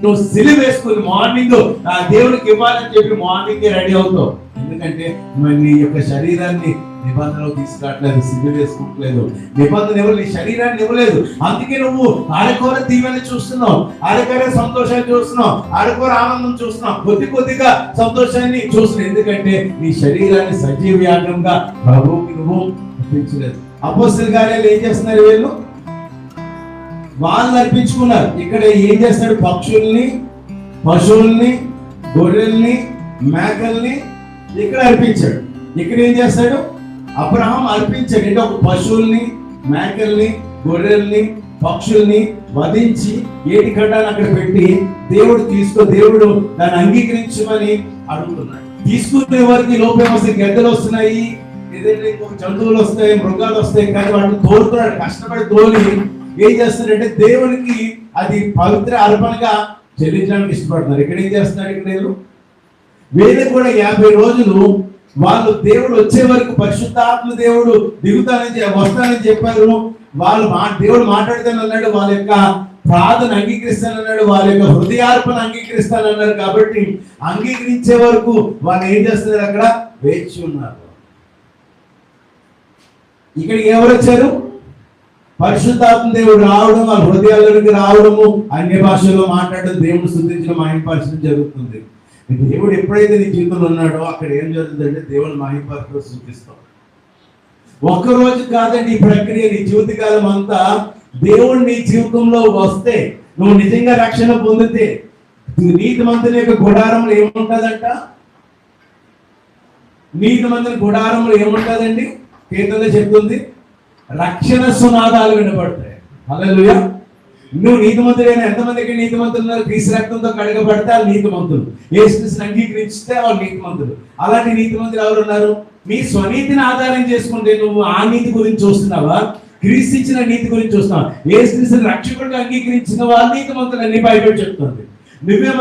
నువ్వు సిలువ వేసుకుని మార్నింగ్ దేవుడికి ఇవ్వాలని చెప్పి మార్నింగ్ రెడీ అవుతావు. ఎందుకంటే నువ్వు నీ యొక్క శరీరాన్ని నిబంధనలు తీసుకురావట్లేదు, సిలువ వేసుకోవట్లేదు. నిబంధన ఎవరు నీ శరీరాన్ని ఇవ్వలేదు. అందుకే నువ్వు ఆడకోర దీవెని చూస్తున్నావు, ఆడకోర సంతోషాన్ని చూస్తున్నావు, ఆడకోర ఆనందం చూస్తున్నావు, కొద్ది కొద్దిగా సంతోషాన్ని చూస్తున్నావు. ఎందుకంటే నీ శరీరాన్ని సజీవ యాగంగా ప్రభువుకి నువ్వు అర్పించలేదు. అపోస్తలుల కార్యాలు ఏం చేస్తున్నారు? వీళ్ళు వాళ్ళు అర్పించుకున్నారు. ఇక్కడ ఏం చేస్తాడు? పక్షుల్ని, పశువుల్ని, గొర్రెల్ని, మేకల్ని ఇక్కడ అర్పించాడు. ఇక్కడ ఏం చేస్తాడు? అబ్రహాం అర్పించాడు. అంటే ఒక పశువుల్ని, మేకల్ని, గొర్రెల్ని, పక్షుల్ని వధించి ఏటి కట్టాలని అక్కడ పెట్టి దేవుడు దాన్ని అంగీకరించమని అడుగుతున్నాడు. తీసుకునే వారికి లోపం వస్తాయి, గద్దెలు వస్తున్నాయి, ఏదైనా ఇంకొక జంతువులు వస్తాయి, మృగాలు వస్తాయి, కానీ వాటిని తోలుతున్నాడు. కష్టపడి తోలి ఏం చేస్తున్నారంటే దేవునికి అది పవిత్ర అర్పణగా చెల్లించడానికి ఇష్టపడుతున్నారు. ఇక్కడ ఏం చేస్తున్నారు? ఇక్కడ వీళ్ళు కూడా 50 రోజులు వాళ్ళు దేవుడు వచ్చే వరకు పరిశుద్ధాత్మ దేవుడు వస్తానని చెప్పారు. వాళ్ళు దేవుడు మాట్లాడుతానన్నాడు, వాళ్ళ యొక్క ప్రార్థన అంగీకరిస్తానన్నాడు, వాళ్ళ యొక్క హృదయార్పణ అంగీకరిస్తానన్నారు. కాబట్టి అంగీకరించే వరకు వాళ్ళు ఏం చేస్తున్నారు? అక్కడ వేచి ఉన్నారు. ఇక్కడికి ఎవరు వచ్చారు? పరిశుద్ధాత్మ దేవుడు రావడం, వాళ్ళ హృదయాలలోకి రావడము, అన్య భాషలో మాట్లాడడం, దేవుడు స్తుతించడం, మహిమపరచడం జరుగుతుంది. దేవుడు ఎప్పుడైతే నీ జీవితంలో ఉన్నాడో అక్కడ ఏం జరుగుతుందంటే దేవుడు మహిమపరచడం సూచిస్తాం. ఒక్కరోజు కాదండి ఈ ప్రక్రియ. నీ జీవితకాలం అంతా దేవుడు నీ జీవితంలో వస్తే, నువ్వు నిజంగా రక్షణ పొందితే, నీతిమంతుని యొక్క గుడారంలో ఏముంటుందంట? నీతిమంతుని గుడారంలో ఏముంటుందండి? కీర్తనలో చెప్తుంది, రక్షణ సునాదాలు వినబడతాయి. హల్లెలూయా. నువ్వు నీతిమంతుడైనా ఎంతమందికి నీతిమంతులు ఉన్నారు? క్రీస్తు రక్తంతో కడగబడితే వాళ్ళు నీతిమంతులు, యేసుక్రీస్తుని అంగీకరిస్తే వాళ్ళు నీతిమంతులు. అలాంటి నీతిమంతులు ఎవరు ఉన్నారు? మీ స్వనీతిని ఆధారం చేసుకుంటే నువ్వు ఆ నీతి గురించి చూస్తున్నావా? క్రీస్తు ఇచ్చిన నీతి గురించి చూస్తున్నావా? యేసుక్రీస్తుని రక్షకుడిగా అంగీకరించిన వాళ్ళు నీతిమంతులు అన్ని బైబిల్ చెప్తుంది. నువ్వే